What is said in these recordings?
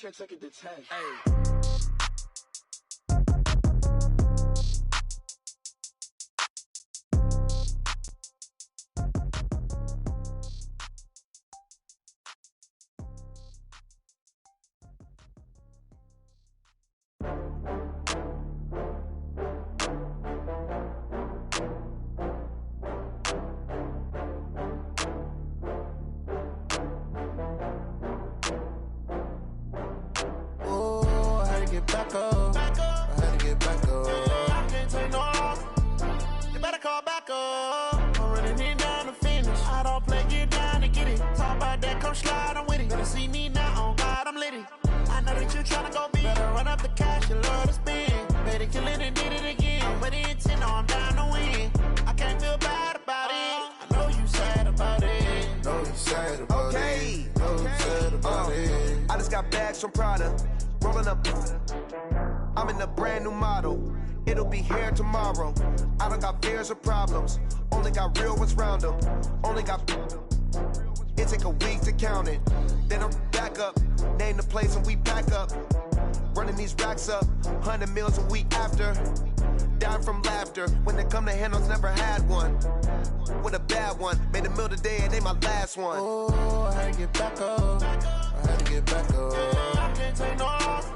teacher took it to 10. Hey. Get back up. I had to get back up. I can't take no loss. You better call back up. I'm running in down to finish. I don't play, get down to get it. Talk about that, come slide, I'm with it. Better see me now, on God, I'm litty. I know that you tryna go big. Better run up the cash, you love to spend. Better kill it and did it again. I'm with the intent, no, I'm down to win. I can't feel bad about it. I know you sad about it. Know you sad about it. Know you sad about it. I just got bags from Prada. Rolling up, I'm in a brand new model. It'll be here tomorrow. I don't got fears or problems. Only got real ones round them. Only got. It take a week to count it. Then I'm back up. Name the place and we pack up. Running these racks up. 100 meals a week after. Down from laughter. When they come to handles, never had one. With a bad one. Made a meal today and they my last one. Oh, I had to get back up. I had to get back up. I can't take no loss.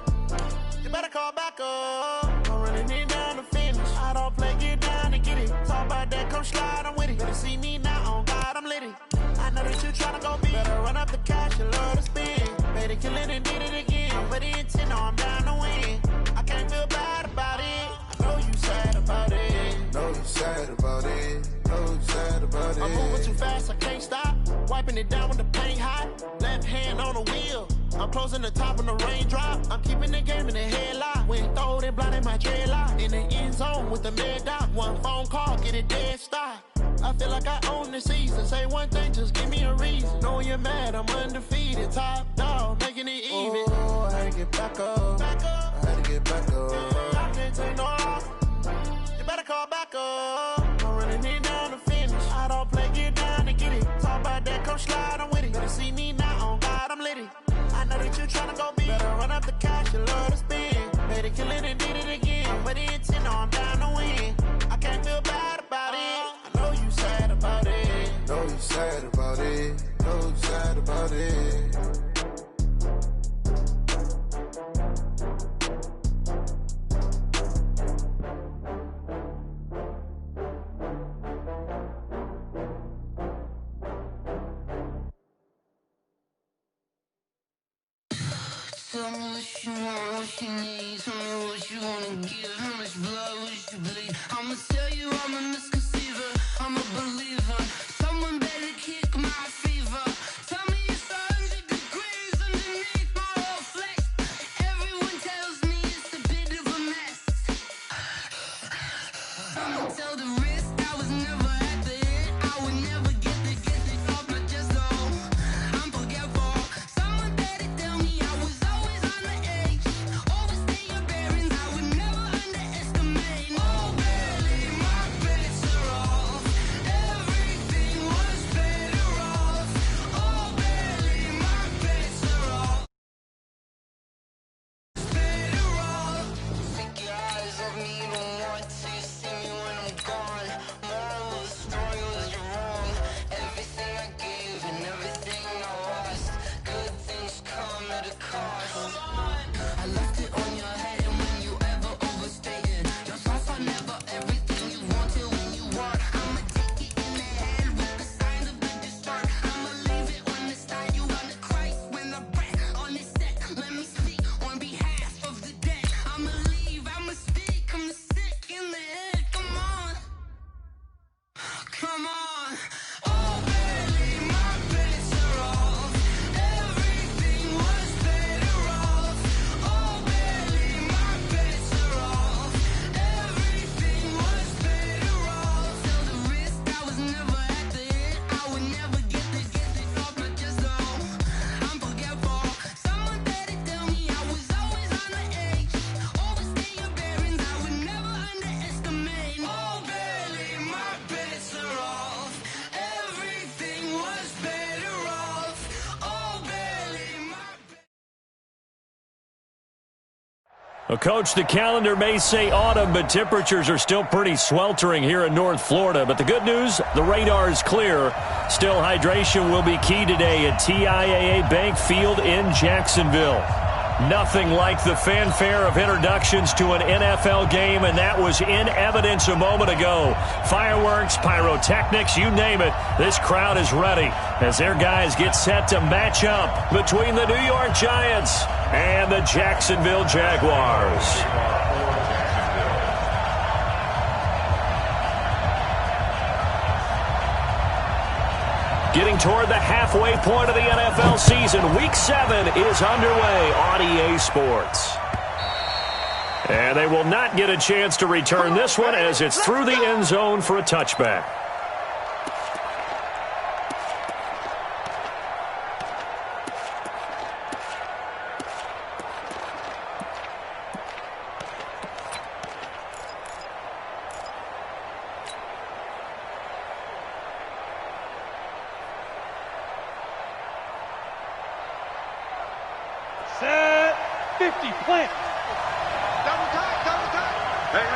You better call back up. I'm running in down to finish. I don't play, get down to get it. Talk about that, come slide, I'm with it. Better see me now, on God, I'm litty. I know that you tryna go big. Better run up the cash, you love to spend. Better kill it and did it again. I'm with the intent, no, I'm down to win. I can't feel bad about it. I know you sad about it. Know you sad about it. Know you sad about it. I'm moving too fast, I can't stop. Wiping it down with the paint hot. Left hand on the wheel. I'm closing the top when the raindrop. I'm keeping the game in the headlock. When throwed and blinded my dreadlock. In the end zone with the mad dot. One phone call, get it dead stop. I feel like I own the season. Say one thing, just give me a reason. Knowing you're mad, I'm undefeated. Top dog, making it even. Oh, I had to get back up. I had to get back up. I can't take no loss. You better call back up. I'm running in down to finish. I don't play, get down to get it. Talk about that, come slide, I'm with it. Better see me now, on God, I'm litty. I know that you tryna go big. Better run up the cash, you love to spend. Better kill it and did it again. I'm with the intent, no, I'm down to win. I can't feel bad about it. I know you sad about it. Know you sad about it. Know you sad about it. Tell me what you want, what you need. Tell me what you wanna give. How much blood would you bleed? I'ma tell you I'm a misconceiver. I'm a believer. Someone better kick my fever. Tell me it's 100 degrees underneath my whole flesh. Everyone tells me it's a bit of a mess. I'ma tell the risk I was never at the end. I would never get it off my chest though. I'm forgetful. Someone better tell me I was always on the edge. Overstay your bearings, I would never underestimate. Oh, barely, my bets are off. Everything Well, Coach, the calendar may say autumn, but temperatures are still pretty sweltering here in North Florida. But the good news, the radar is clear. Still, hydration will be key today at TIAA Bank Field in Jacksonville. Nothing like the fanfare of introductions to an NFL game, and that was in evidence a moment ago. Fireworks, pyrotechnics, you name it. This crowd is ready as their guys get set to match up between the New York Giants and the Jacksonville Jaguars. Getting toward the halfway point of the NFL season, Week 7 is underway on EA Sports. And they will not get a chance to return this one as it's through the end zone for a touchback. Set 50, plant. Double time. Hey.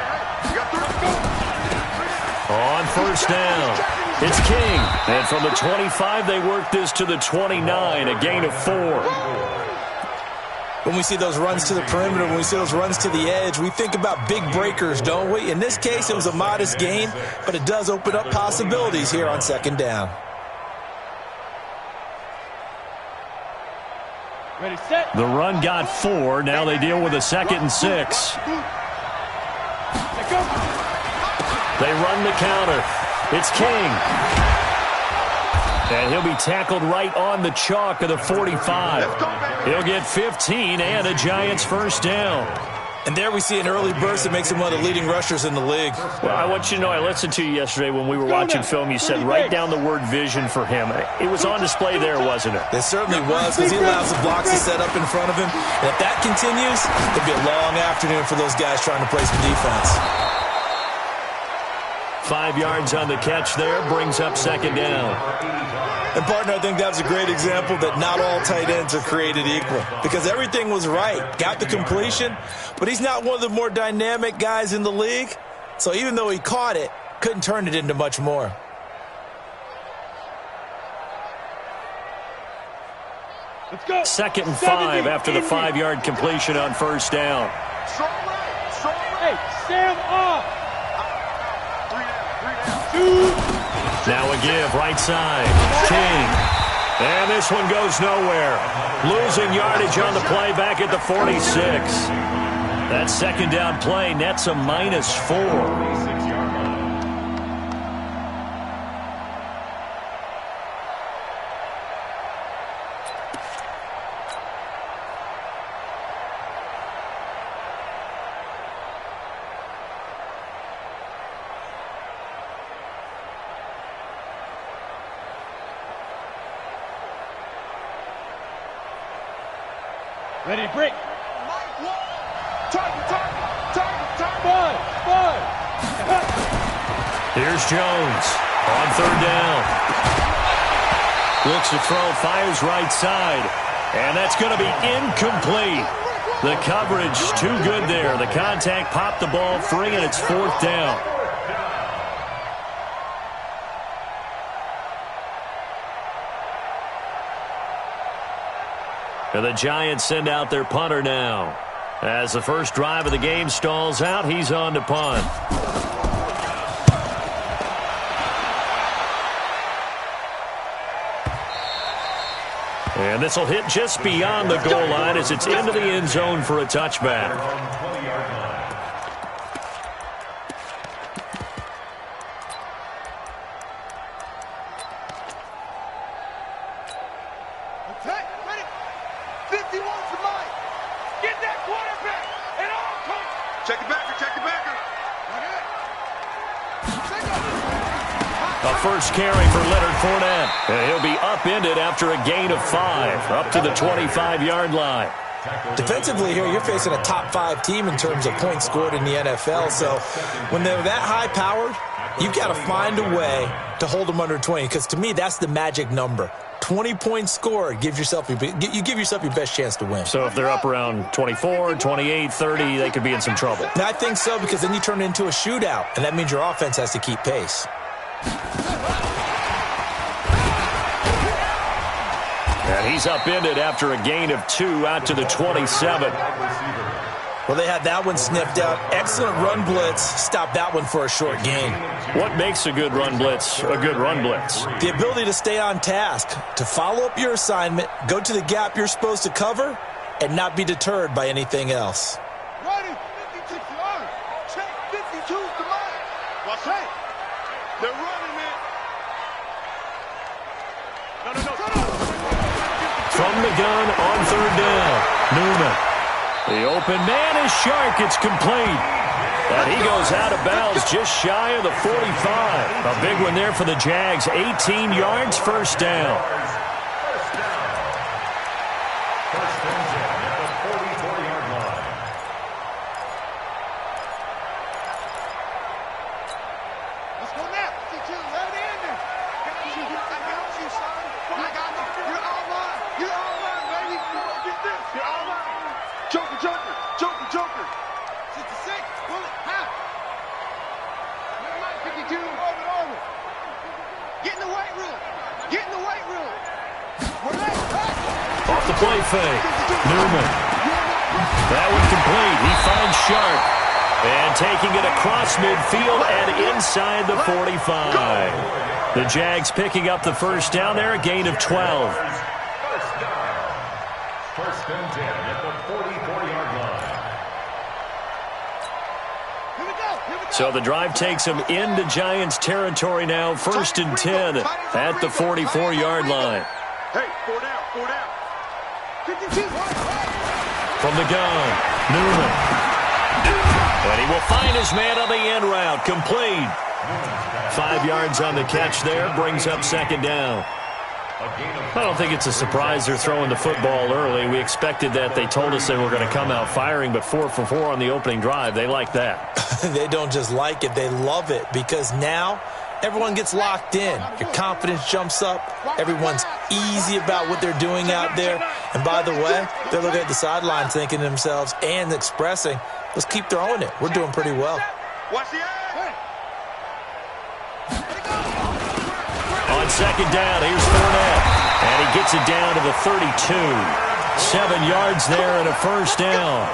You got 3. On first down, it's King. And from the 25, they work this to the 29, a gain of 4. When we see those runs to the perimeter, when we see those runs to the edge, we think about big breakers, don't we? In this case, it was a modest gain, but it does open up possibilities here on second down. Ready, set. The run got 4. Now they deal with a 2nd and 6. Let go. They run the counter. It's King. And he'll be tackled right on the chalk of the 45. He'll get 15 and a Giants first down. And there we see an early burst that makes him one of the leading rushers in the league. Well, I want you to know, I listened to you yesterday when we were watching film. You said write down the word vision for him. It was on display there, wasn't it? It certainly was, because he allows the blocks to set up in front of him. And if that continues, it'll be a long afternoon for those guys trying to play some defense. 5 yards on the catch there, brings up second down. And, partner, I think that was a great example that not all tight ends are created equal, because everything was right. Got the completion, but he's not one of the more dynamic guys in the league. So even though he caught it, couldn't turn it into much more. Let's go. 2nd and 5 after the 5-yard completion on first down. Hey, Sam off. 3 down. 2. Now a give, right side. King. And this one goes nowhere. Losing yardage on the play back at the 46. That second down play nets a -4. Ready, break. Target. Five. Here's Jones on third down. Looks to throw, fires right side. And that's going to be incomplete. The coverage too good there. The contact popped the ball free, and it's 4th down. And the Giants send out their punter now. As the first drive of the game stalls out, he's on to punt. And this will hit just beyond the goal line as it's into the end zone for a touchback. Check the backer. A first carry for Leonard Fournette. And he'll be upended after a gain of 5, up to the 25-yard line. Defensively here, you're facing a top 5 team in terms of points scored in the NFL. So when they're that high-powered, You've got to find a way to hold them under 20, because to me, that's the magic number. 20 points scored, you give yourself your best chance to win. So if they're up around 24, 28, 30, they could be in some trouble. And I think so, because then you turn it into a shootout, and that means your offense has to keep pace. And he's upended after a gain of 2 out to the 27. Well, they had that one sniffed out. Excellent run blitz. Stop that one for a short gain. What makes a good run blitz a good run blitz? The ability to stay on task, to follow up your assignment, go to the gap you're supposed to cover, and not be deterred by anything else. Ready, 52 yards. Check 52 to mine. What's that? They're running, man. No. From the gun on 3rd down, Newman. The open man is Shark. It's complete. And he goes out of bounds just shy of the 45. A big one there for the Jags. 18 yards, 1st down. Let's go now. 52, let it in there. I got you, son. I got you. You're all mine. You're all mine, baby. Get this. You're all mine. Joker. 66, pull it, half. Never mind, 52, over. Get in the weight room. We're late. Off the play fake. Newman. That one complete. He finds Shark. And taking it across midfield and inside the 45. The Jags picking up the 1st down there, a gain of 12. First and 10 at the 44-yard line. So the drive takes them into Giants territory now. 1st and 10 at the 44-yard line. Hey, 4 down. 52. From the gun, Newman. And he will find his man on the end route. Complete. 5 yards on the catch there. Brings up 2nd down. I don't think it's a surprise they're throwing the football early. We expected that. They told us they were going to come out firing, but 4 for 4 on the opening drive. They like that. They don't just like it, they love it, because now everyone gets locked in. Your confidence jumps up. Everyone's easy about what they're doing out there. And by the way, they're looking at the sidelines thinking to themselves and expressing, let's keep throwing it. We're doing pretty well. Watch the eye. On 2nd down, here's Fournette. And he gets it down to the 32. 7 yards there and a 1st down.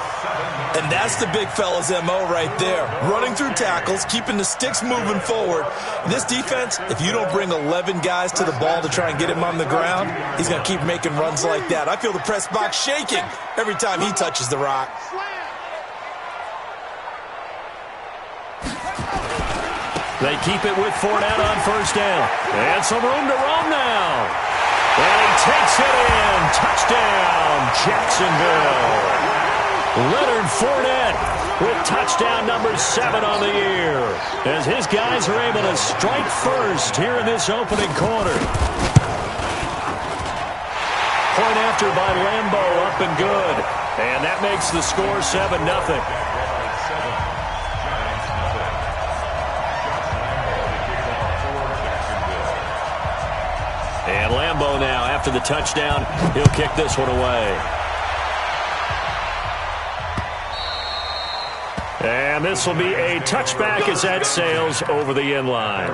And that's the big fella's MO right there. Running through tackles, keeping the sticks moving forward. This defense, if you don't bring 11 guys to the ball to try and get him on the ground, he's going to keep making runs like that. I feel the press box shaking every time he touches the rock. They keep it with Fournette on 1st down. And some room to roam now. And he takes it in. Touchdown, Jacksonville. Leonard Fournette with touchdown number 7 on the year, as his guys are able to strike first here in this opening quarter. Point after by Lambeau, up and good. And that makes the score 7-0. And Lambeau now, after the touchdown, he'll kick this one away. And this will be a touchback as that sails over the end line.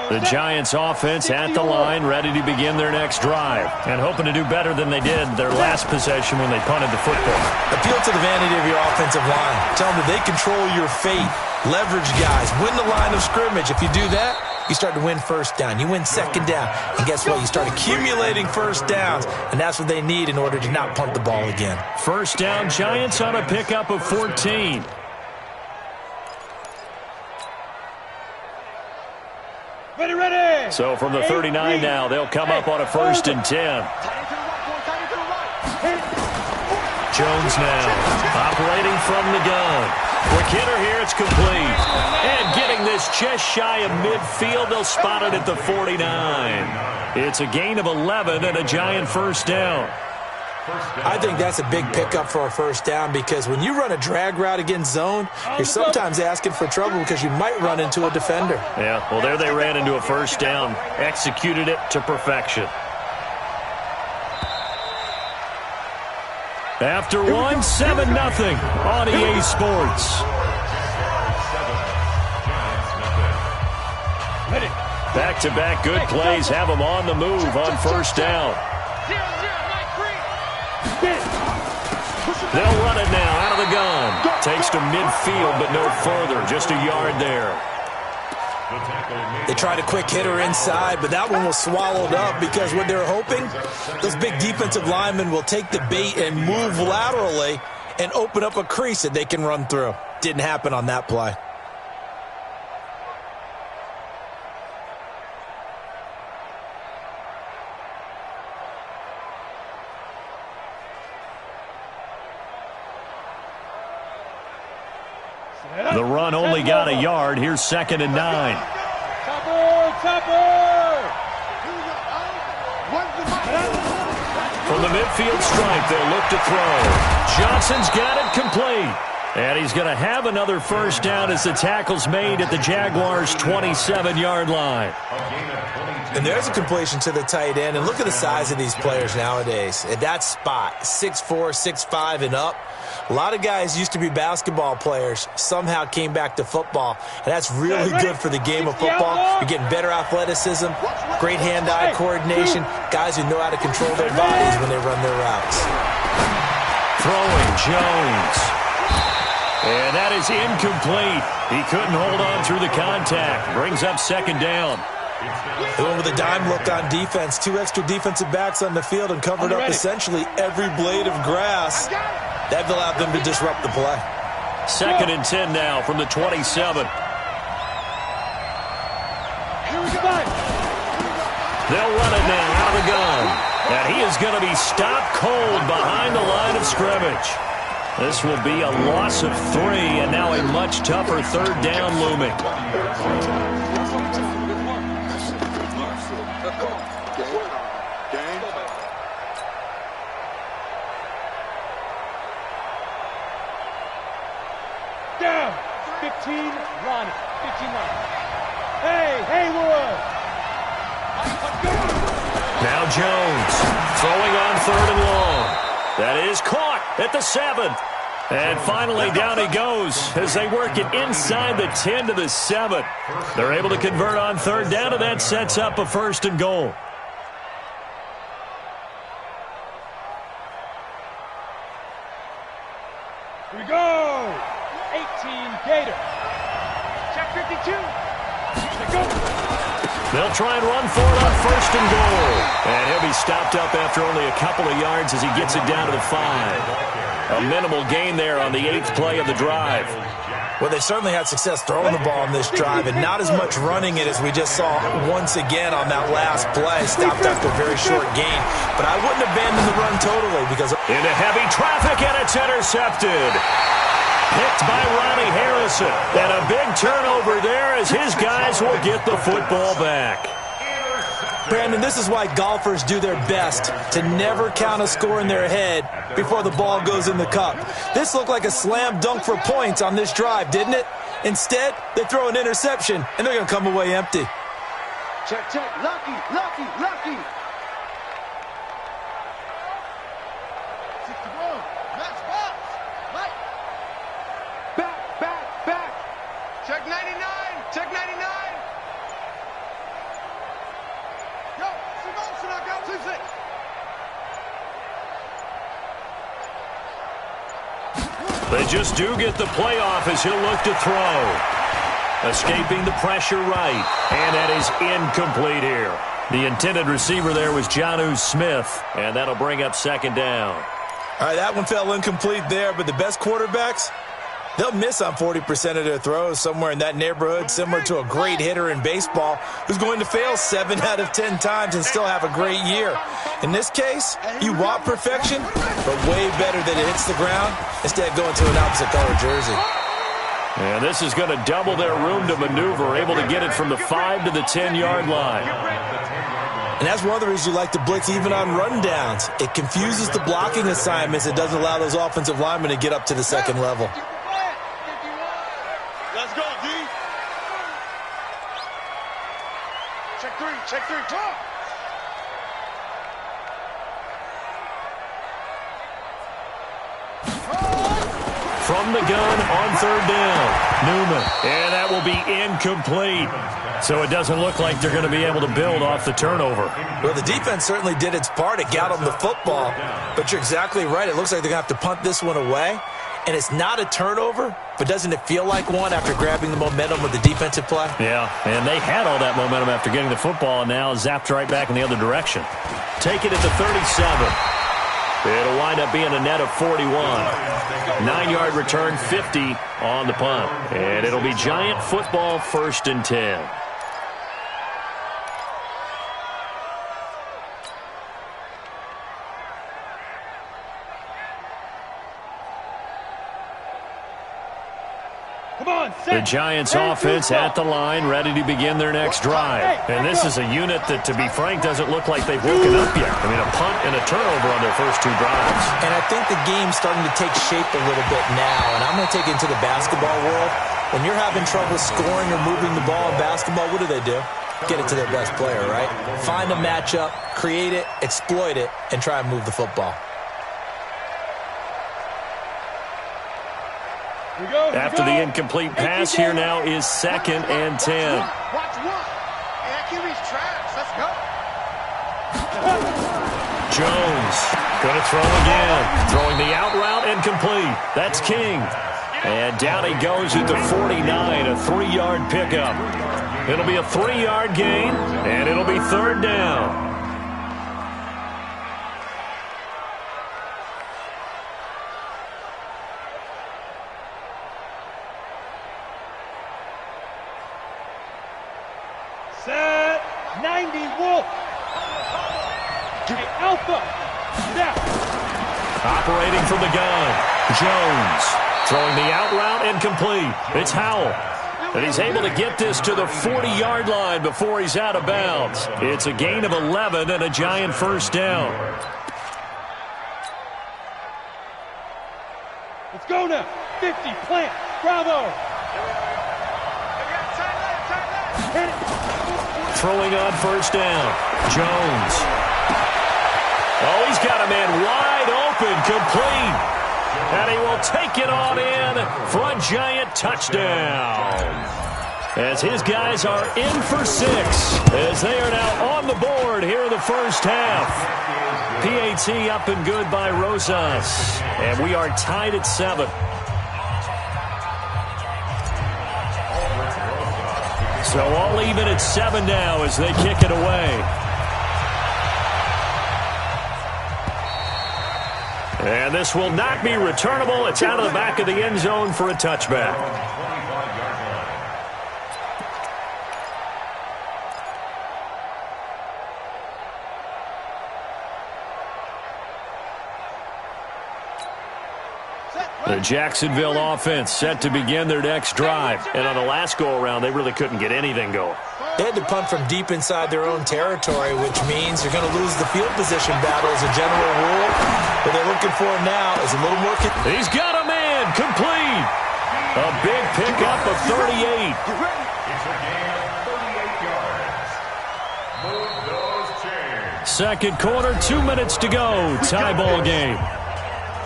The Giants offense at the line, ready to begin their next drive, and hoping to do better than they did their last possession when they punted the football. Appeal to the vanity of your offensive line. Tell them that they control your fate. Leverage guys. Win the line of scrimmage. If you do that, you start to win 1st down. You win 2nd down. And guess what? You start accumulating 1st downs, and that's what they need in order to not punt the ball again. 1st down, Giants on a pickup of 14. Ready. So from the 39 now, they'll come up on a 1st and 10. Jones now operating from the gun. Quick hitter here, it's complete. And getting this just shy of midfield, they'll spot it at the 49. It's a gain of 11 and a giant first down. I think that's a big pickup for a first down because when you run a drag route against zone, you're sometimes asking for trouble because you might run into a defender. Yeah, well, there they ran into a first down. Executed it to perfection. After one, 7-0 on EA Sports. Back-to-back good plays have them on the move on first down. They'll run it now out of the gun. Takes to midfield, but no further. Just a yard there. They tried a quick hitter inside, but that one was swallowed up because what they're hoping, those big defensive linemen will take the bait and move laterally and open up a crease that they can run through. Didn't happen on that play. The run only got a yard. Here's 2nd and 9. From the midfield stripe, they'll look to throw. Johnson's got it complete. And he's going to have another first down as the tackle's made at the Jaguars' 27-yard line. And there's a completion to the tight end. And look at the size of these players nowadays. At that spot, 6'4", 6'5", and up. A lot of guys used to be basketball players, somehow came back to football. And that's really good for the game of football. You're getting better athleticism, great hand-eye coordination, guys who know how to control their bodies when they run their routes. Throwing Jones. And that is incomplete. He couldn't hold on through the contact. Brings up 2nd down. They went with a dime look on defense. 2 extra defensive backs on the field and covered up essentially every blade of grass. That allowed them to disrupt the play. 2nd and 10 now from the 27. They'll run it now out of the gun. And he is going to be stopped cold behind the line of scrimmage. This will be a loss of 3, and now a much tougher 3rd down looming. Down. 15, Ronnie. 15, Ronnie. Hey, Haywood. Now Jones throwing on 3rd and long. That is caught at the 7. And finally down he goes as they work it inside the 10 to the 7. They're able to convert on 3rd down, and that sets up a 1st and goal. Here we go. 18, Gator. Check 52. Go. They'll try and run for it on 1st and goal. And he'll be stopped up after only a couple of yards as he gets it down to the 5. A minimal gain there on the 8th play of the drive. Well, they certainly had success throwing the ball on this drive and not as much running it as we just saw once again on that last play. Stopped after a very short gain. But I wouldn't abandon the run totally because... Into heavy traffic, and it's intercepted. Picked by Ronnie Harrison. And a big turnover there as his guys will get the football back. Brandon, this is why golfers do their best to never count a score in their head before the ball goes in the cup. This looked like a slam dunk for points on this drive, didn't it? Instead, they throw an interception, and they're going to come away empty. Check. Lucky. 61. Match box. Mike. Back. Check 99. Check 99. Yo, Simone, I got 2-6. They just do get the playoff as he'll look to throw. Escaping the pressure right. And that is incomplete here. The intended receiver there was Jonnu Smith. And that'll bring up 2nd down. All right, that one fell incomplete there, but the best quarterbacks, they'll miss on 40% of their throws, somewhere in that neighborhood, similar to a great hitter in baseball who's going to fail 7 out of 10 times and still have a great year. In this case, you want perfection, but way better that it hits the ground instead of going to an opposite color jersey. And this is going to double their room to maneuver, able to get it from the 5 to the 10-yard line. And that's one of the reasons you like to blitz even on rundowns. It confuses the blocking assignments. It doesn't allow those offensive linemen to get up to the second level. Let's go, D. Check three, talk. From the gun on third down, Newman. And that will be incomplete. So it doesn't look like they're going to be able to build off the turnover. Well, the defense certainly did its part. It got them the football. But you're exactly right. It looks like they're going to have to punt this one away. And it's not a turnover, but doesn't it feel like one after grabbing the momentum with the defensive play? Yeah, and they had all that momentum after getting the football and now zapped right back in the other direction. Take it at the 37. It'll wind up being a net of 41. 9-yard return, 50 on the punt. And it'll be Giant football, 1st and 10. The Giants offense at the line, ready to begin their next drive. And this is a unit that, to be frank, doesn't look like they've woken up yet. I mean, a punt and a turnover on their first 2 drives. And I think the game's starting to take shape a little bit now. And I'm going to take it into the basketball world. When you're having trouble scoring or moving the ball in basketball, what do? Get it to their best player, right? Find a matchup, create it, exploit it, and try and move the football. After the incomplete pass, here now is 2nd and 10. Watch one. And QB's trash. Let's go. Jones going to throw again. Throwing the out route and complete. That's King. And down he goes at the 49, a 3-yard pickup. It'll be a 3-yard gain, and it'll be 3rd down. Set 90 Wolf. Alpha. Now. Operating from the gun. Jones throwing the out route and complete. It's Howell. And he's able to get this to the 40-yard line before he's out of bounds. It's a gain of 11 and a Giant 1st down. Let's go now. 50. Plant. Bravo. Throwing on 1st down. Jones. Oh, he's got a man wide open, complete. And he will take it on in for a Giant touchdown. As his guys are in for 6, as they are now on the board here in the first half. PAT up and good by Rosas. And we are tied at 7. So all even at 7 now as they kick it away. And this will not be returnable. It's out of the back of the end zone for a touchback. The Jacksonville offense set to begin their next drive. And on the last go-around, they really couldn't get anything going. They had to punt from deep inside their own territory, which means they're going to lose the field position battle as a general rule. What they're looking for now is a little more... He's got a man, complete. A big pickup of 38. It's a gain of 38 yards. Move those chains. Second quarter, 2 minutes to go. Tie ball game.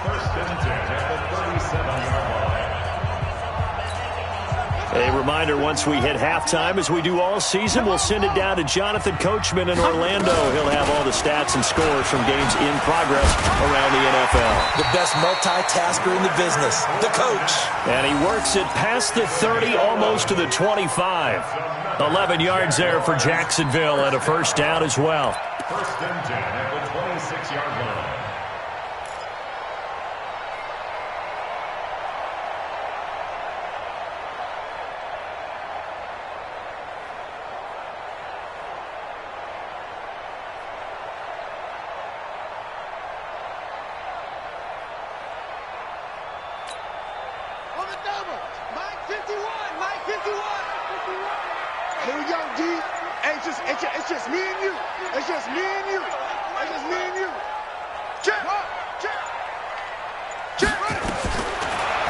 1st and 10 at the 37-yard line. A reminder, once we hit halftime, as we do all season, we'll send it down to Jonathan Coachman in Orlando. He'll have all the stats and scores from games in progress around the NFL. The best multitasker in the business, the coach. And he works it past the 30, almost to the 25. 11 yards there for Jacksonville and a 1st down as well. 1st and 10 at the 26-yard line. On the double. Mike 50. Here we go, D. Hey, it's just me and you. It's just me and you. It's just me and you. Check.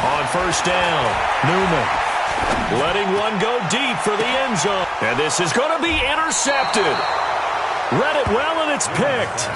On first down, Newman letting one go deep for the end zone. And this is going to be intercepted. Read it well, and it's picked.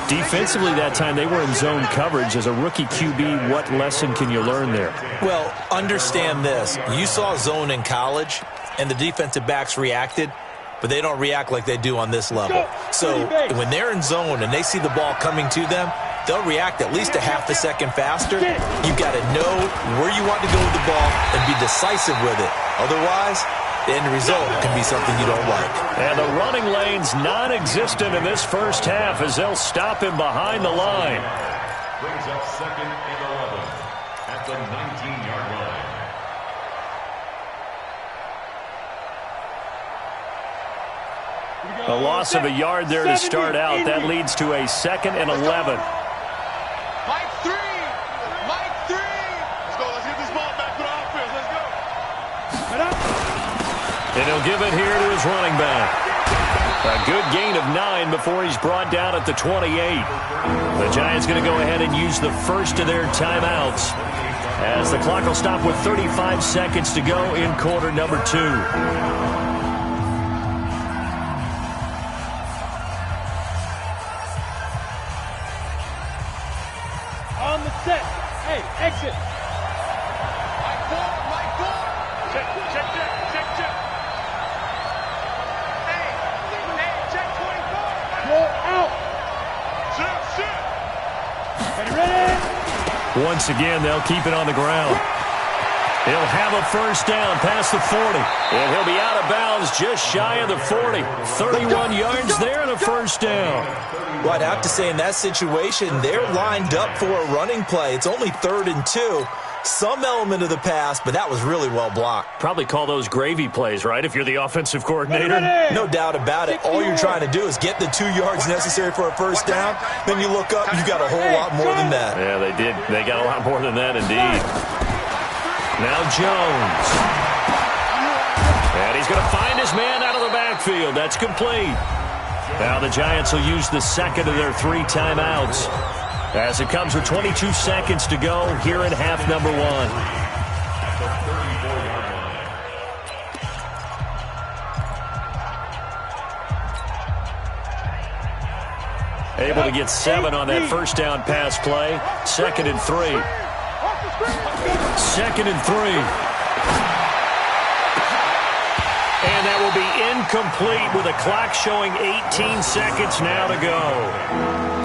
Defensively that time, they were in zone coverage. As a rookie QB, what lesson can you learn there? Well, understand this. You saw zone in college, and the defensive backs reacted, but they don't react like they do on this level. So when they're in zone and they see the ball coming to them, they'll react at least a half a second faster. You've got to know where you want to go with the ball and be decisive with it. Otherwise, the end result can be something you don't like. And the running lane's non-existent in this first half as they'll stop him behind the line. Brings up 2nd and 11 at the 19-yard line. A loss of a yard there to start out. That leads to a 2nd and 11. Mike 3. Let's go. Let's get this ball back to the offense. Let's go. And he'll give it here to his running back. A good gain of 9 before he's brought down at the 28. The Giants going to go ahead and use the first of their timeouts as the clock will stop with 35 seconds to go in quarter number 2. On the set. Hey, exit. Mike 4. Check. Hey, check 24. Roll out. Shit. Ready? Once again, they'll keep it on the ground. He'll have a first down past the 40. And he'll be out of bounds just shy of the 40. 31 yards there and a first down. Well, I'd have to say in that situation, they're lined up for a running play. It's only 3rd and 2. Some element of the pass, but that was really well blocked. Probably call those gravy plays, right, if you're the offensive coordinator? No doubt about it. All you're trying to do is get the 2 yards necessary for a first down. Then you look up, you got a whole lot more than that. Yeah, they did. They got a lot more than that, indeed. Now Jones. And he's going to find his man out of the backfield. That's complete. Now the Giants will use the second of their 3 timeouts as it comes with 22 seconds to go here in half number 1. Able to get 7 on that first down pass play. 2nd and 3. 2nd and 3. And that will be incomplete with a clock showing 18 seconds now to go.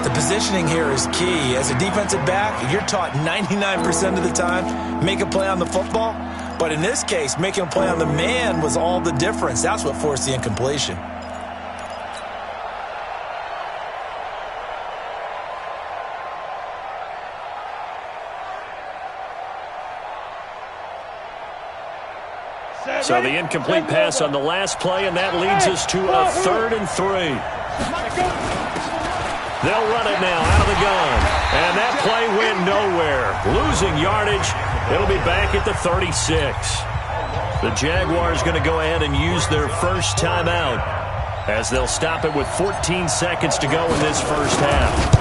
The positioning here is key. As a defensive back, you're taught 99% of the time, make a play on the football. But in this case, making a play on the man was all the difference. That's what forced the incompletion. So the incomplete pass on the last play, and that leads us to a 3rd and 3. They'll run it now out of the gun. And that play went nowhere. Losing yardage. It'll be back at the 36. The Jaguars going to go ahead and use their first timeout as they'll stop it with 14 seconds to go in this first half.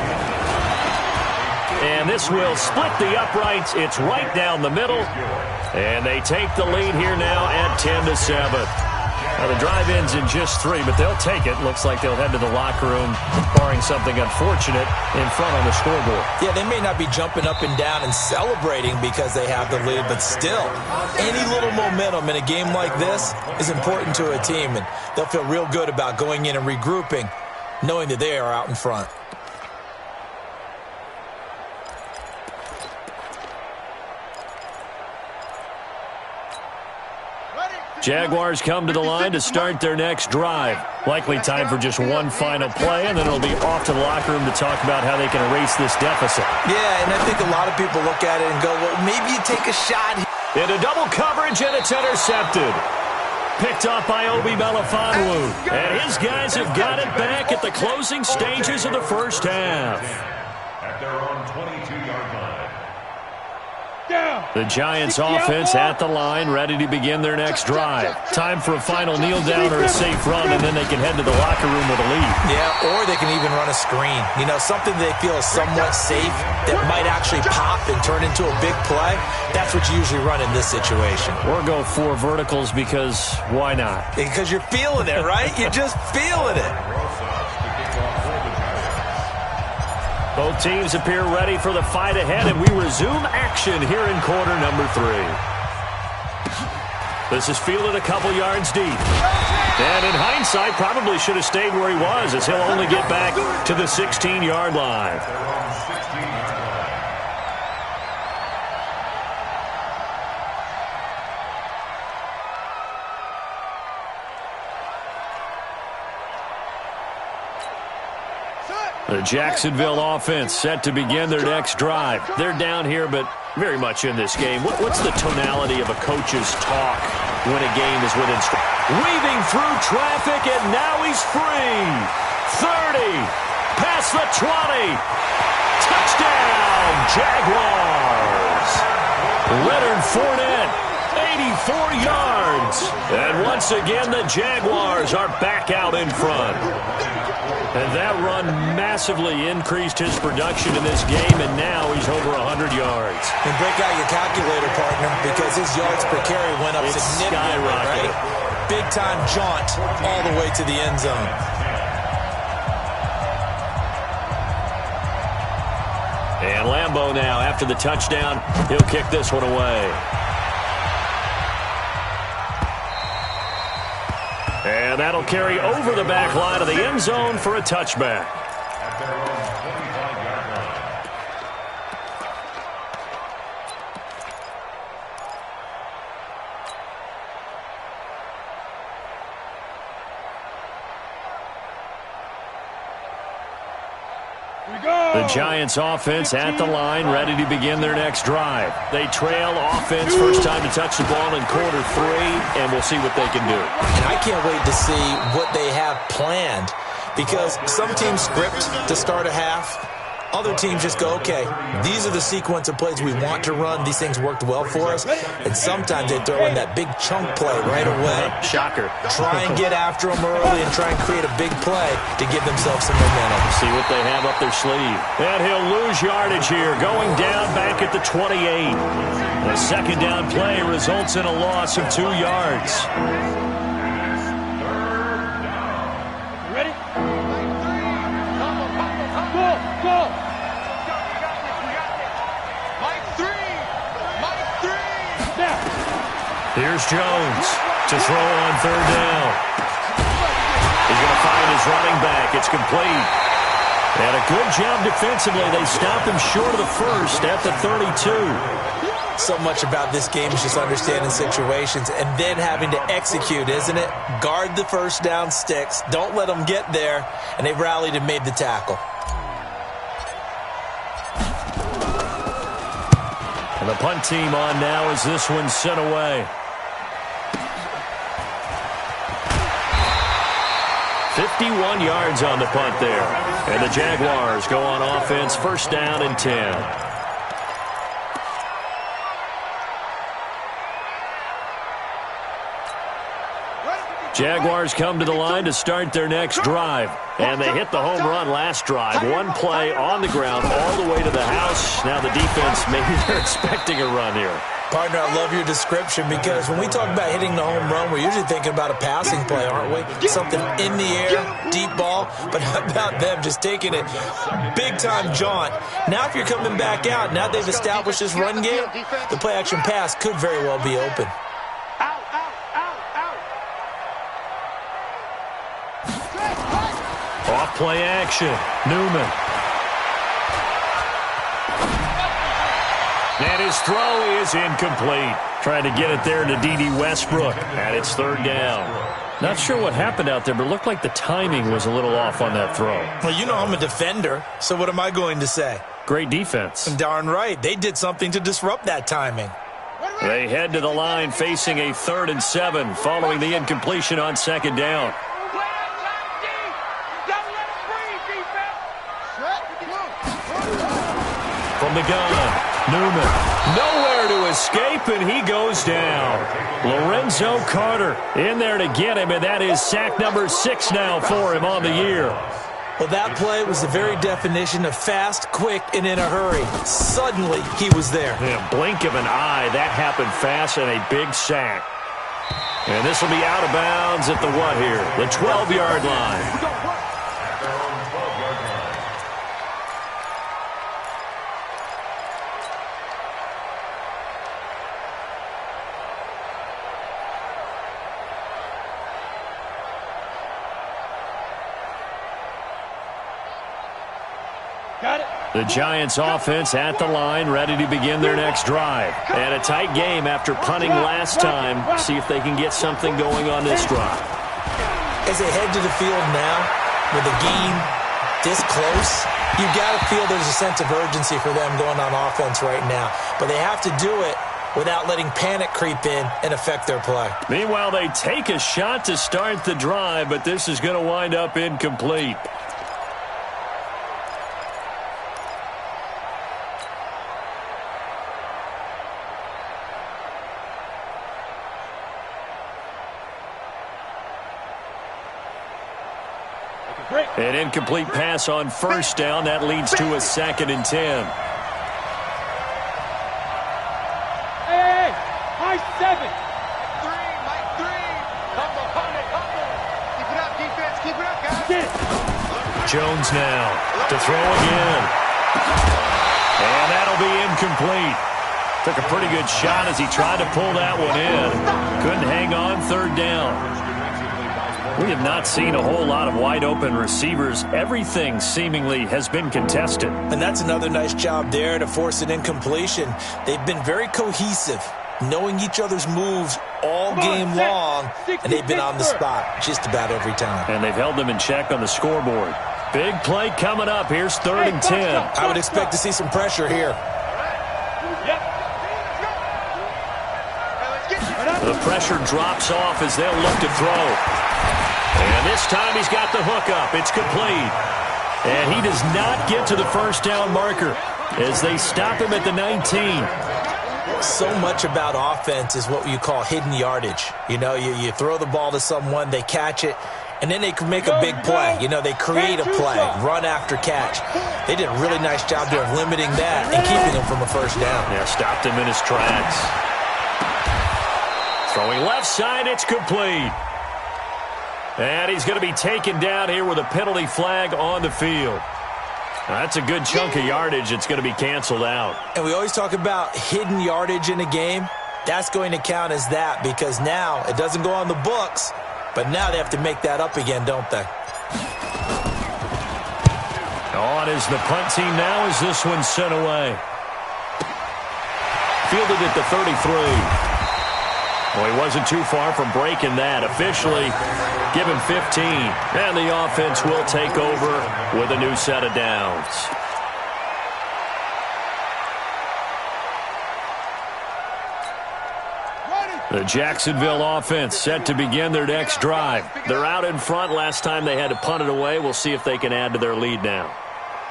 And this will split the uprights. It's right down the middle. And they take the lead here now at 10-7. Now the drive ends in just 3, but they'll take it. Looks like they'll head to the locker room, barring something unfortunate, in front on the scoreboard. Yeah, they may not be jumping up and down and celebrating because they have the lead, but still, any little momentum in a game like this is important to a team, and they'll feel real good about going in and regrouping, knowing that they are out in front. Jaguars come to the line to start their next drive. Likely time for just one final play, and then it'll be off to the locker room to talk about how they can erase this deficit. Yeah, and I think a lot of people look at it and go, well, maybe you take a shot. Into double coverage, and it's intercepted. Picked off by Obi Melifonwu. And his guys have got it back at the closing stages of the first half. At their own 22-yard line. The Giants offense at the line, ready to begin their next drive. Time for a final kneel down or a safe run, and then they can head to the locker room with a lead. Yeah, or they can even run a screen. You know, something they feel is somewhat safe that might actually pop and turn into a big play. That's what you usually run in this situation. Or go 4 verticals because why not? Because you're feeling it, right? You're just feeling it. Both teams appear ready for the fight ahead, and we resume action here in quarter number 3. This is fielded a couple yards deep. And in hindsight, probably should have stayed where he was, as he'll only get back to the 16-yard line. The Jacksonville offense set to begin their next drive. They're down here, but very much in this game. What's the tonality of a coach's talk when a game is within strike? Weaving through traffic, and now he's free. 30, past the 20. Touchdown, Jaguars. Leonard Fournette, 84 yards. And once again, the Jaguars are back out in front. And that run massively increased his production in this game, and now he's over 100 yards. And break out your calculator, partner, because his yards per carry went up significantly, right? Big-time jaunt all the way to the end zone. And Lambeau now, after the touchdown, he'll kick this one away. And that'll carry over the back line of the end zone for a touchback. The Giants offense at the line, ready to begin their next drive. They trail offense, first time to touch the ball in quarter 3, and we'll see what they can do. And I can't wait to see what they have planned, because some teams script to start a half. Other teams just go, okay, these are the sequence of plays we want to run. These things worked well for us. And sometimes they throw in that big chunk play right away. Shocker. Try and get after them early and try and create a big play to give themselves some momentum. See what they have up their sleeve. And he'll lose yardage here, going down back at the 28. The second down play results in a loss of 2 yards. Ready? Go! Here's Jones to throw on third down. He's going to find his running back. It's complete. And a good job defensively. They stopped him short of the first at the 32. So much about this game is just understanding situations and then having to execute, isn't it? Guard the first down sticks. Don't let them get there. And they've rallied and made the tackle. And the punt team on now as this one's sent away. 51 yards on the punt there. And the Jaguars go on offense, first down and 10. Jaguars come to the line to start their next drive. And they hit the home run last drive. One play on the ground all the way to the house. Now the defense, maybe they're expecting a run here. Partner, I love your description, because when we talk about hitting the home run, we're usually thinking about a passing play, aren't we? Something in the air, deep ball. But how about them just taking it big-time jaunt? Now if you're coming back out, now they've established this run game, the play-action pass could very well be open. Off play action. Newman. And his throw is incomplete. Trying to get it there to D.D. Westbrook. And it's third down. Not sure what happened out there, but it looked like the timing was a little off on that throw. Well, you know I'm a defender, so what am I going to say? Great defense. Darn right. They did something to disrupt that timing. They head to the line facing a 3rd and 7 following the incompletion on second down. From the gun, Newman. Nowhere escape, and he goes down. Lorenzo Carter in there to get him, and that is sack number 6 now for him on the year. Well, that play was the very definition of fast, quick, and in a hurry. Suddenly, he was there. Yeah, blink of an eye, that happened fast, and a big sack. And this will be out of bounds at the what here? The 12-yard line. The Giants offense at the line, ready to begin their next drive. And a tight game after punting last time. See if they can get something going on this drive. As they head to the field now, with the game this close, you got to feel there's a sense of urgency for them going on offense right now. But they have to do it without letting panic creep in and affect their play. Meanwhile, they take a shot to start the drive, but this is going to wind up incomplete. An incomplete pass on first down. That leads to a 2nd and 10. Hey, high 7. 3, Mike 3. Humble. Keep it up, defense. Keep it up, guys. Jones now to throw again. And that'll be incomplete. Took a pretty good shot as he tried to pull that one in. Couldn't hang on, 3rd down. We have not seen a whole lot of wide-open receivers. Everything seemingly has been contested. And that's another nice job there to force an incompletion. They've been very cohesive, knowing each other's moves all game long, and they've been on the spot just about every time. And they've held them in check on the scoreboard. Big play coming up. Here's 3rd and 10. I would expect to see some pressure here. The pressure drops off as they'll look to throw. And this time he's got the hook up. It's complete. And he does not get to the first down marker as they stop him at the 19. So much about offense is what you call hidden yardage. You know, you throw the ball to someone, they catch it, and then they can make a big play. You know, they create a play, run after catch. They did a really nice job there of limiting that and keeping him from a first down. Yeah, stopped him in his tracks. Throwing left side, it's complete. And he's going to be taken down here with a penalty flag on the field. Now, that's a good chunk of yardage. It's going to be canceled out. And we always talk about hidden yardage in a game. That's going to count as that because now it doesn't go on the books, but now they have to make that up again, don't they? On is the punt team now as this one's sent away. Fielded at the 33. Well, he wasn't too far from breaking that. Officially, give him 15. And the offense will take over with a new set of downs. The Jacksonville offense set to begin their next drive. They're out in front. Last time they had to punt it away. We'll see if they can add to their lead now.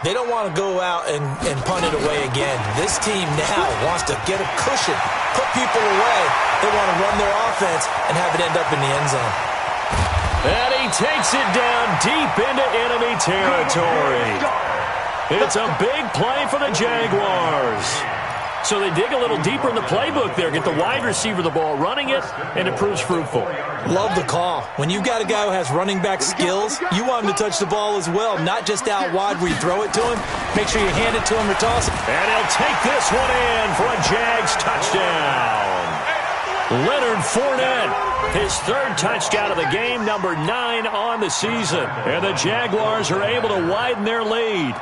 They don't want to go out and punt it away again. This team now wants to get a cushion, put people away. They want to run their offense and have it end up in the end zone. And he takes it down deep into enemy territory. It's a big play for the Jaguars. So they dig a little deeper in the playbook there, get the wide receiver the ball, running it, and it proves fruitful. Love the call. When you've got a guy who has running back skills, you want him to touch the ball as well, not just out wide where you throw it to him. Make sure you hand it to him or toss it. And he'll take this one in for a Jags touchdown. Leonard Fournette, his 3rd touchdown of the game, number 9 on the season. And the Jaguars are able to widen their lead.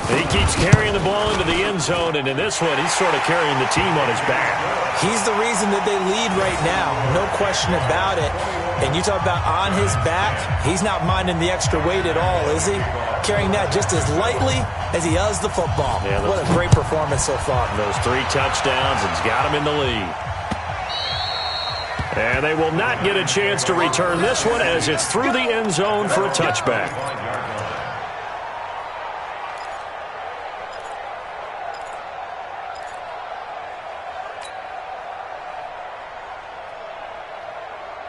He keeps carrying the ball into the end zone, and in this one, he's sort of carrying the team on his back. He's the reason that they lead right now, no question about it. And you talk about on his back, he's not minding the extra weight at all, is he? Carrying that just as lightly as he does the football. Yeah, what a great performance so far. Those 3 touchdowns, it's got him in the lead. And they will not get a chance to return this one as it's through the end zone for a touchback.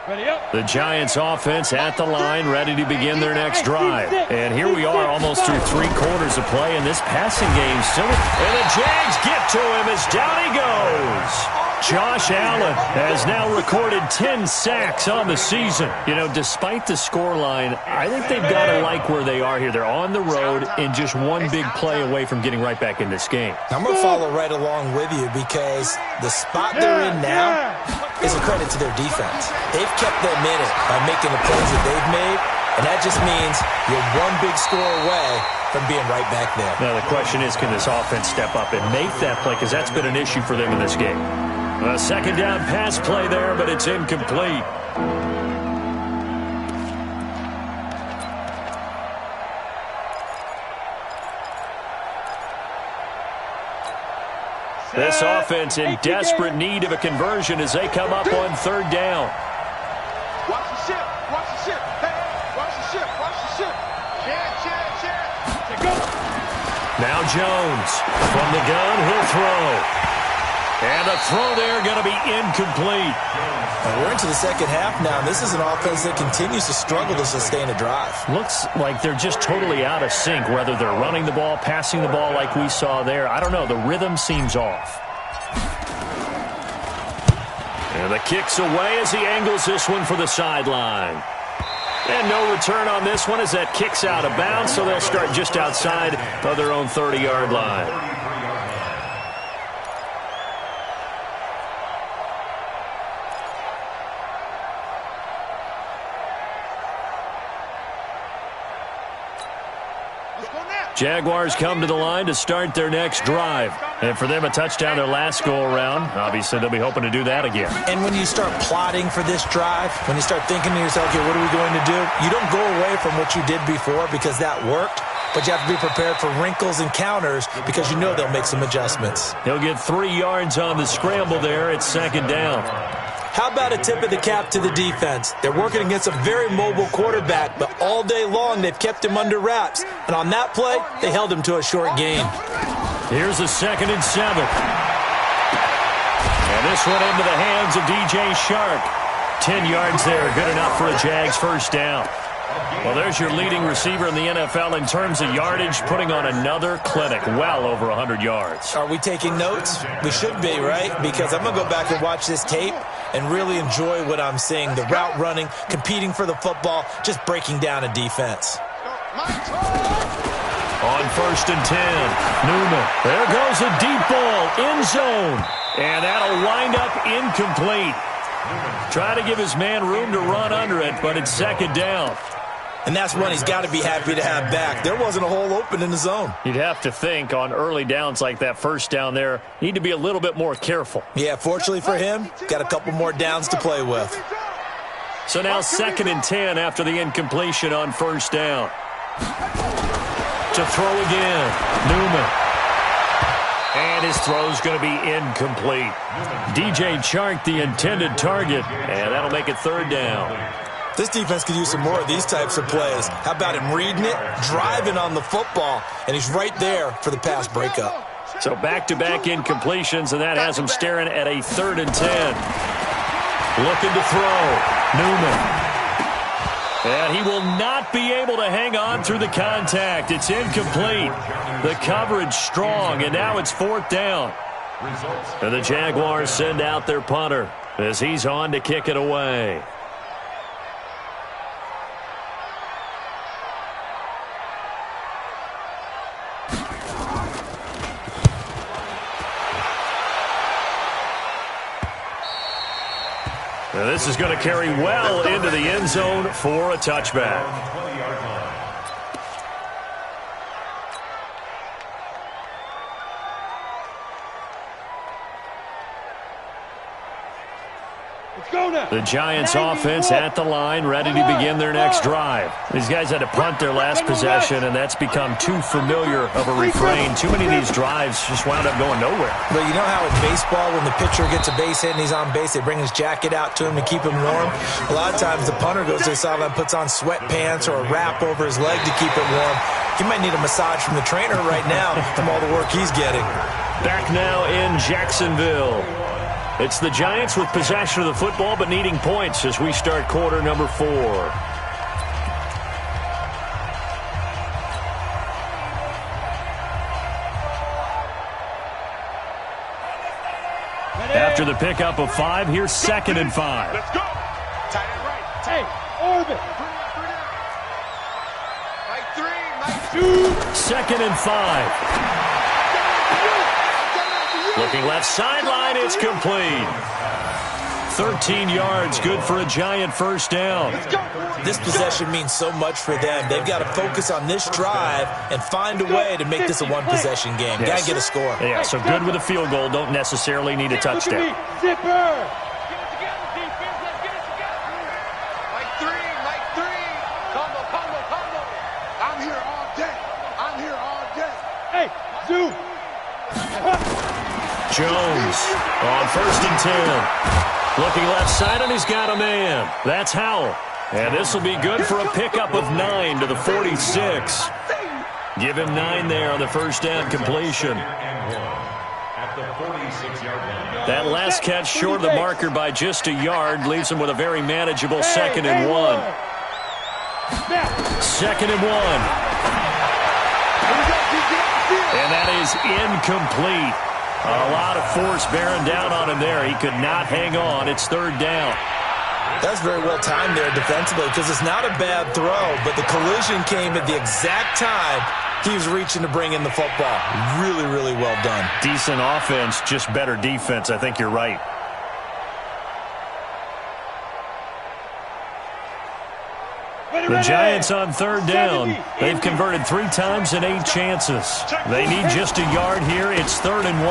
Ready up. The Giants offense at the line, ready to begin their next drive. And here we are almost through 3 quarters of play, and this passing game still. And the Jags get to him as down he goes. Josh Allen has now recorded 10 sacks on the season. You know, despite the scoreline, I think they've got to like where they are here. They're on the road and just one big play away from getting right back in this game. I'm going to follow right along with you because the spot they're in now is a credit to their defense. They've kept them in it by making the plays that they've made, and that just means you're one big score away from being right back there. Now the question is, can this offense step up and make that play? Because that's been an issue for them in this game. A second down pass play there, but it's incomplete. This offense in desperate need of a conversion as they come up on 3rd down. Watch the ship. Watch the ship. Hey, watch the ship. Watch the ship. Check. Go. Now Jones from the gun, he'll throw. And the throw there going to be incomplete. And we're into the second half now. This is an offense that continues to struggle to sustain a drive. Looks like they're just totally out of sync, whether they're running the ball, passing the ball like we saw there. I don't know. The rhythm seems off. And the kick's away as he angles this one for the sideline. And no return on this one as that kick's out of bounds, so they'll start just outside of their own 30-yard line. Jaguars come to the line to start their next drive. And for them, a touchdown their last go-around. Obviously, they'll be hoping to do that again. And when you start plotting for this drive, when you start thinking to yourself, okay, what are we going to do? You don't go away from what you did before because that worked, but you have to be prepared for wrinkles and counters because you know they'll make some adjustments. He'll get 3 yards on the scramble there. It's 2nd down. How about a tip of the cap to the defense? They're working against a very mobile quarterback, but all day long they've kept him under wraps. And on that play, they held him to a short gain. Here's a 2nd and 7. And this one into the hands of DJ Shark. 10 yards there, good enough for a Jags first down. Well, there's your leading receiver in the NFL in terms of yardage, putting on another clinic, well over 100 yards. Are we taking notes? We should be, right? Because I'm going to go back and watch this tape and really enjoy what I'm seeing. The route running, competing for the football, just breaking down a defense. On 1st and 10, Newman. There goes a deep ball, end zone. And that'll wind up incomplete. Try to give his man room to run under it, but it's 2nd down. And that's one he's got to be happy to have back. There wasn't a hole open in the zone. You'd have to think on early downs like that first down there, need to be a little bit more careful. Yeah, fortunately for him, got a couple more downs to play with. So now 2nd and 10 after the incompletion on 1st down. To throw again, Newman. And his throw's going to be incomplete. DJ Chark, the intended target, and that'll make it 3rd down. This defense could use some more of these types of plays. How about him reading it, driving on the football, and he's right there for the pass breakup. So back-to-back incompletions, and that has him staring at a 3rd and 10. Looking to throw, Newman. And he will not be able to hang on through the contact. It's incomplete. The coverage strong, and now it's 4th down. And the Jaguars send out their punter as he's on to kick it away. Now this is going to carry well into the end zone for a touchback. The Giants offense at the line, ready to begin their next drive. These guys had to punt their last possession, and that's become too familiar of a refrain. Too many of these drives just wound up going nowhere. But you know how in baseball, when the pitcher gets a base hit and he's on base, they bring his jacket out to him to keep him warm? A lot of times the punter goes to the sideline, puts on sweatpants or a wrap over his leg to keep it warm. He might need a massage from the trainer right now from all the work he's getting. Back now in Jacksonville. It's the Giants with possession of the football but needing points as we start quarter number 4. After the pickup of 5, here's 2nd and 5. Let's go. Tight end right. Hey, orbit. Like 3, like 2nd and 5. Looking left sideline, it's complete. 13 yards, good for a Giant first down. This possession means so much for them. They've got to focus on this drive and find a way to make this a one-possession game. Got to get a score. Yeah, so good with a field goal. Don't necessarily need a touchdown. Zipper. Like 3, like 3. Combo. I'm here all day. Hey, Zoo. Jones on 1st and 10. Looking left side, and he's got a man. That's Howell. And this will be good for a pickup of 9 to the 46. Give him 9 there on the first down completion. That last catch short of the marker by just a yard leaves him with a very manageable 2nd and 1. 2nd and 1. And that is incomplete. A lot of force bearing down on him there. He could not hang on. It's 3rd down. That's very well timed there defensively because it's not a bad throw, but the collision came at the exact time he was reaching to bring in the football. Really, really well done. Decent offense, just better defense. I think you're right. The Giants on 3rd down. They've converted 3 times in 8 chances. They need just a yard here. It's 3rd and 1.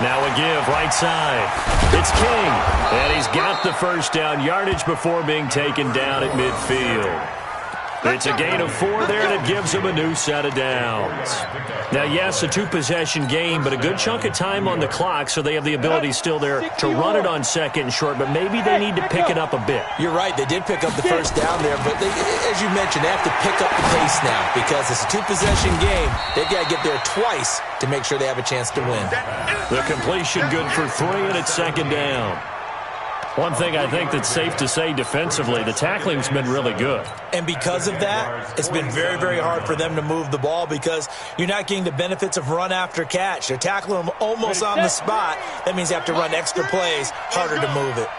Now a give right side. It's King. And he's got the first down yardage before being taken down at midfield. It's a gain of 4 there, and it gives them a new set of downs. Now, yes, a 2-possession game, but a good chunk of time on the clock, so they have the ability still there to run it on 2nd and short, but maybe they need to pick it up a bit. You're right. They did pick up the first down there, but as you mentioned, they have to pick up the pace now because it's a 2-possession game. They've got to get there twice to make sure they have a chance to win. The completion good for 3, and it's 2nd down. One thing I think that's safe to say defensively, the tackling's been really good. And because of that, it's been very, very hard for them to move the ball because you're not getting the benefits of run after catch. They're tackling them almost on the spot. That means they have to run extra plays, harder to move it.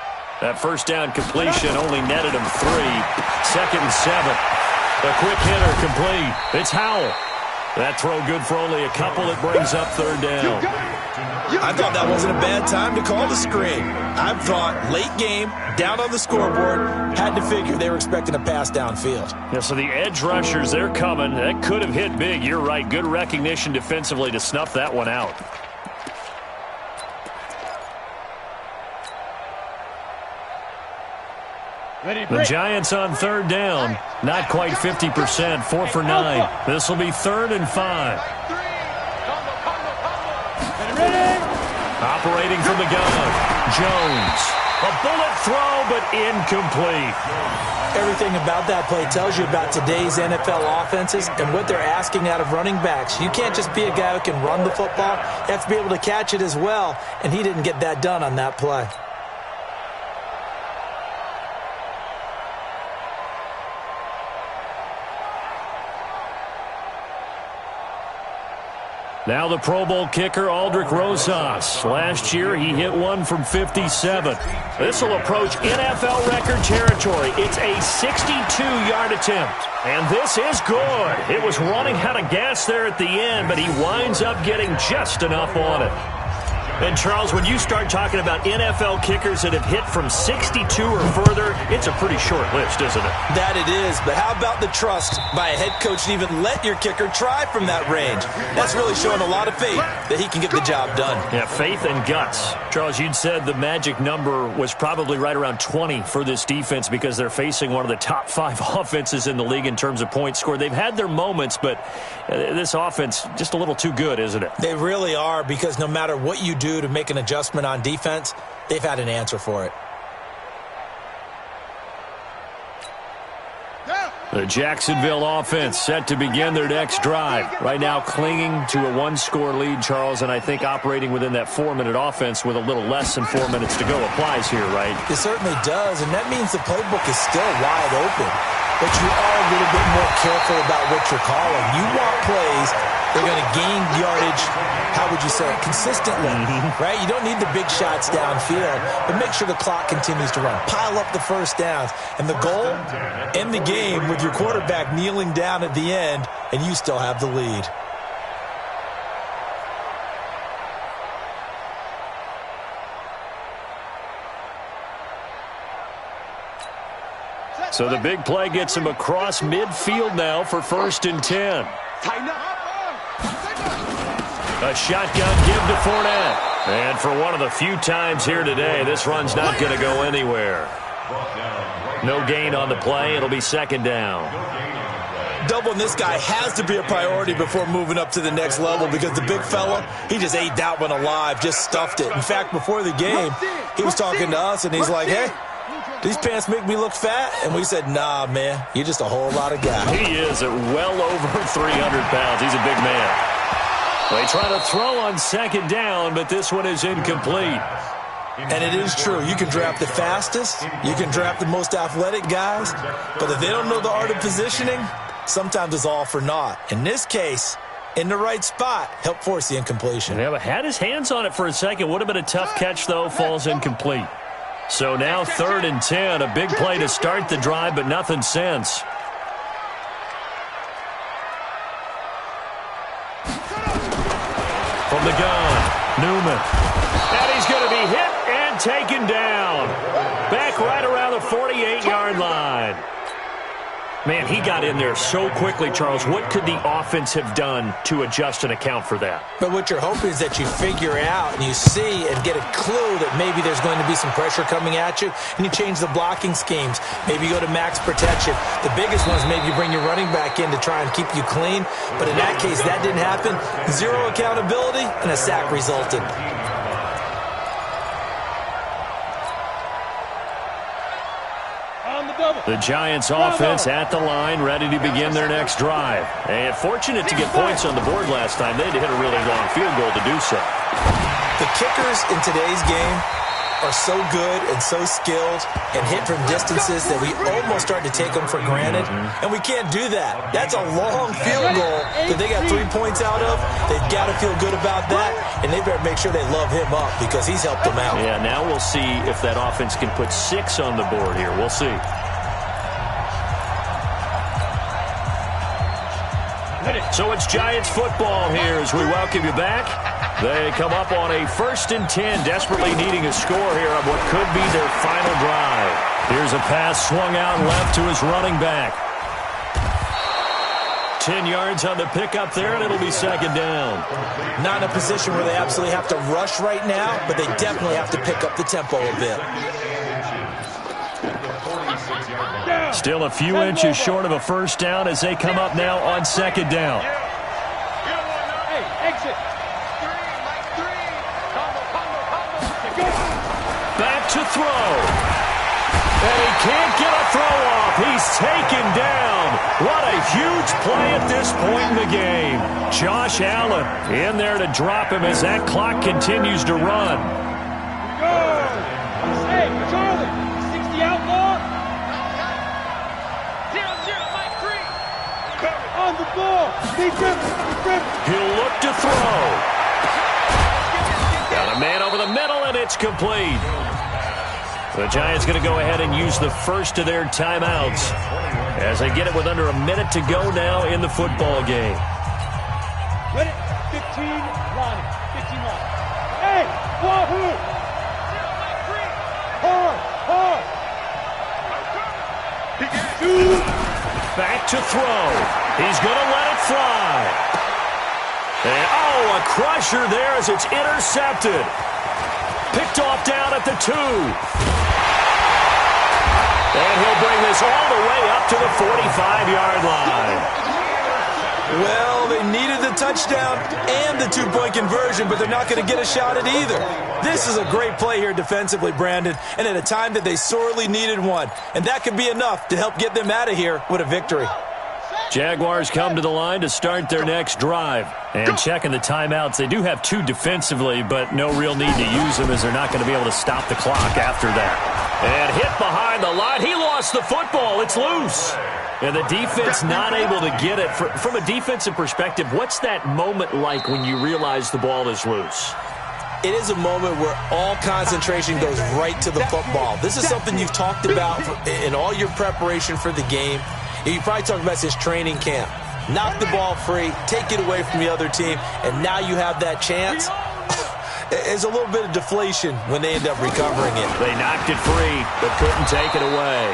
That first down completion only netted them 3. 2nd and 7. A quick hitter complete. It's Howell. That throw good for only a couple. It brings up 3rd down. I thought that wasn't a bad time to call the screen. I thought late game, down on the scoreboard, had to figure they were expecting a pass downfield. Yeah, so the edge rushers, they're coming. That could have hit big. You're right. Good recognition defensively to snuff that one out. The Giants on 3rd down. Not quite 50%. 4 for 9. This will be 3rd and 5. Operating from the gun. Jones. A bullet throw, but incomplete. Everything about that play tells you about today's NFL offenses and what they're asking out of running backs. You can't just be a guy who can run the football. You have to be able to catch it as well, and he didn't get that done on that play. Now the Pro Bowl kicker, Aldrick Rosas. Last year, he hit one from 57. This will approach NFL record territory. It's a 62-yard attempt. And this is good. It was running out of gas there at the end, but he winds up getting just enough on it. And, Charles, when you start talking about NFL kickers that have hit from 62 or further, it's a pretty short list, isn't it? That it is, but how about the trust by a head coach to even let your kicker try from that range? That's really showing a lot of faith that he can get the job done. Yeah, faith and guts. Charles, you'd said the magic number was probably right around 20 for this defense because they're facing one of the top 5 offenses in the league in terms of points scored. They've had their moments, but this offense just a little too good, isn't it? They really are, because no matter what you do to make an adjustment on defense, they've had an answer for it. Yeah. The Jacksonville offense set to begin their next drive. Right now clinging to a one-score lead, Charles, and I think operating within that 4-minute offense with a little less than 4 minutes to go applies here, right? It certainly does, and that means the playbook is still wide open. But you are a little bit more careful about what you're calling. You want plays they're going to gain yardage, how would you say it, consistently, right? You don't need the big shots downfield, but make sure the clock continues to run. Pile up the first downs. And the goal, end the game with your quarterback kneeling down at the end, and you still have the lead. So the big play gets him across midfield now for 1st and 10. A shotgun give to Fournette. And for one of the few times here today, this run's not going to go anywhere. No gain on the play. It'll be 2nd down. Doubling this guy has to be a priority before moving up to the next level because the big fella, he just ate that one alive, just stuffed it. In fact, before the game, he was talking to us, and he's like, hey, these pants make me look fat? And we said, nah, man, you're just a whole lot of guy. He is at well over 300 pounds. He's a big man. They try to throw on 2nd down, but this one is incomplete. And it is true. You can draft the fastest. You can draft the most athletic guys. But if they don't know the art of positioning, sometimes it's all for naught. In this case, in the right spot, help force the incompletion. Yeah, but had his hands on it for a second. Would have been a tough catch, though. Falls incomplete. So now 3rd and 10. A big play to start the drive, but nothing since. From the gun, Newman. And he's going to be hit and taken down. Back right around the 48-yard line. Man, he got in there so quickly, Charles. What could the offense have done to adjust and account for that? But what you're hoping is that you figure out and you see and get a clue that maybe there's going to be some pressure coming at you, and you change the blocking schemes. Maybe you go to max protection. The biggest one is maybe you bring your running back in to try and keep you clean. But in that case, that didn't happen. Zero accountability, and a sack resulted. The Giants offense at the line, ready to begin their next drive. And fortunate to get points on the board last time. They had to hit a really long field goal to do so. The kickers in today's game are so good and so skilled and hit from distances that we almost start to take them for granted. And we can't do that. That's a long field goal that they got 3 points out of. They've got to feel good about that, and they better make sure they love him up because he's helped them out. Yeah, now we'll see if that offense can put 6 on the board here. We'll see. So it's Giants football here as we welcome you back. They come up on a 1st and 10, desperately needing a score here on what could be their final drive. Here's a pass swung out left to his running back. 10 yards on the pickup there, and it'll be 2nd down. Not in a position where they absolutely have to rush right now, but they definitely have to pick up the tempo a bit. Still a few inches short of a 1st down as they come up now on 2nd down. Hey, exit. Back to throw. And he can't get a throw off. He's taken down. What a huge play at this point in the game. Josh Allen in there to drop him as that clock continues to run. Go. Hey, Charlie, 60 outlaw. On the ball. He'll look to throw. Got a man over the middle, and it's complete. The Giants going to go ahead and use the first of their timeouts as they get it with under a minute to go now in the football game. Ready? 15 line. 15 line. Hey, wahoo! Hard. Back to throw. He's going to let it fly. And, a crusher there as it's intercepted. Picked off down at the 2. And he'll bring this all the way up to the 45-yard line. Well, they needed the touchdown and the two-point conversion, but they're not going to get a shot at either. This is a great play here defensively, Brandon, and at a time that they sorely needed one. And that could be enough to help get them out of here with a victory. Jaguars come to the line to start their next drive. And checking the timeouts, they do have 2 defensively, but no real need to use them as they're not going to be able to stop the clock after that. And hit behind the line. He lost the football. It's loose. And the defense not able to get it. From a defensive perspective, what's that moment like when you realize the ball is loose? It is a moment where all concentration goes right to the football. This is something you've talked about in all your preparation for the game. You probably talked about since training camp. Knock the ball free, take it away from the other team, and now you have that chance. There's a little bit of deflation when they end up recovering it. They knocked it free, but couldn't take it away.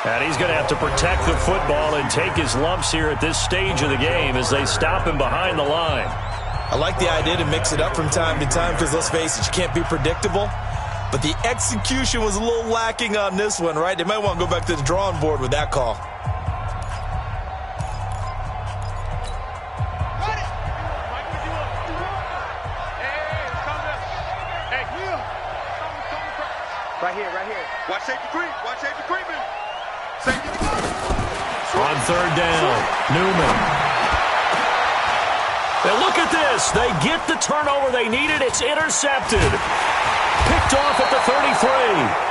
And he's going to have to protect the football and take his lumps here at this stage of the game as they stop him behind the line. I like the idea to mix it up from time to time because, let's face it, you can't be predictable. But the execution was a little lacking on this one, right? They might want to go back to the drawing board with that call. Right here. Watch safety creep. Watch safety creeping. Safety creep. On third down, Newman. And look at this. They get the turnover they needed. It's intercepted. Picked off at the 33.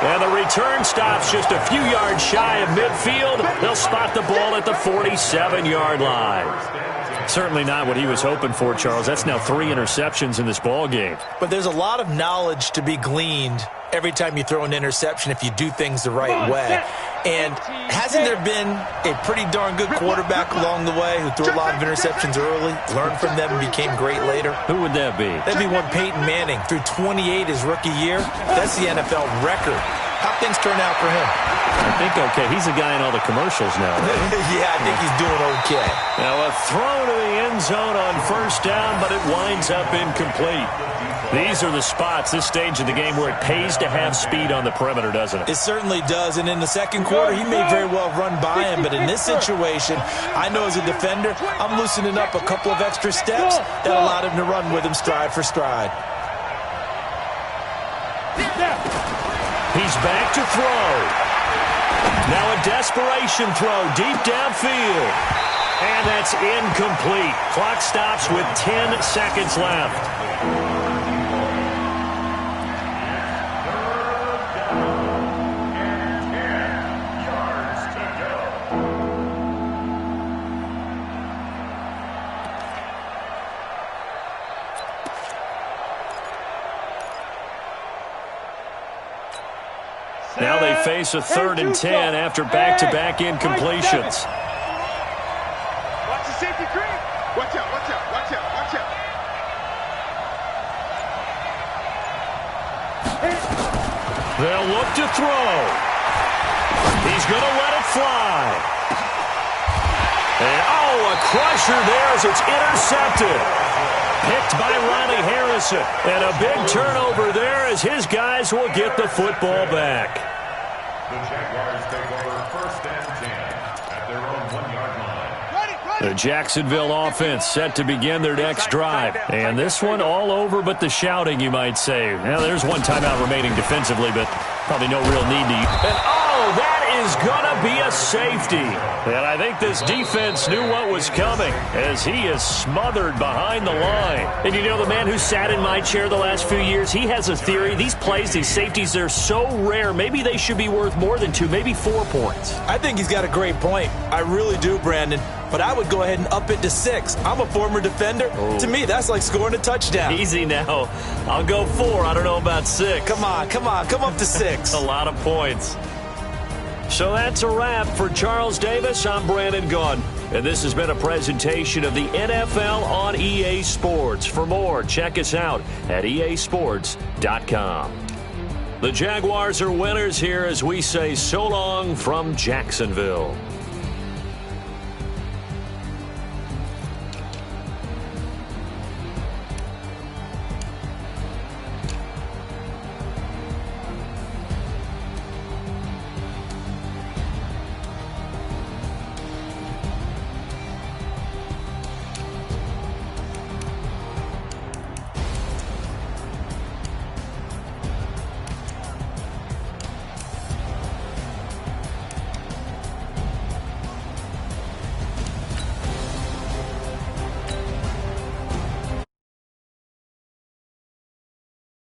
And the return stops just a few yards shy of midfield. They'll spot the ball at the 47-yard line. Certainly not what he was hoping for, Charles. That's now 3 interceptions in this ball game. But there's a lot of knowledge to be gleaned every time you throw an interception if you do things the right way. And hasn't there been a pretty darn good quarterback along the way who threw a lot of interceptions early, learned from them, and became great later? Who would that be? That'd be one Peyton Manning. Threw 28 his rookie year. That's the NFL record. How things turn out for him? I think okay. He's a guy in all the commercials now, right? Yeah, I think he's doing okay. Now a throw to the end zone on first down, but it winds up incomplete. These are the spots, this stage of the game, where it pays to have speed on the perimeter, doesn't it? It certainly does, and in the second quarter, he may very well run by him, but in this situation, I know as a defender, I'm loosening up a couple of extra steps that allowed him to run with him stride for stride. He's back to throw. Now a desperation throw deep downfield. And that's incomplete. Clock stops with 10 seconds left. Now they face a 3rd and 10 after back-to-back incompletions. Watch the safety creep. Watch out. They'll look to throw. He's going to let it fly. And, a crusher there as it's intercepted. Picked by Ronnie Harrison. And a big turnover there as his guys will get the football back. The Jaguars take over 1st and 10 at their own 1-yard line. The Jacksonville offense set to begin their next drive. And this one all over but the shouting, you might say. Now, there's one timeout remaining defensively, but probably no real need to. And, that is going to be a safety. And I think this defense knew what was coming as he is smothered behind the line. And you know, the man who sat in my chair the last few years, he has a theory. These plays, these safeties, they're so rare. Maybe they should be worth more than 2, maybe 4 points. I think he's got a great point. I really do, Brandon. But I would go ahead and up it to 6. I'm a former defender. Oh. To me, that's like scoring a touchdown. Easy now. I'll go 4. I don't know about 6. Come on. Come up to 6. A lot of points. So that's a wrap for Charles Davis. I'm Brandon Gaudin. And this has been a presentation of the NFL on EA Sports. For more, check us out at easports.com. The Jaguars are winners here as we say so long from Jacksonville.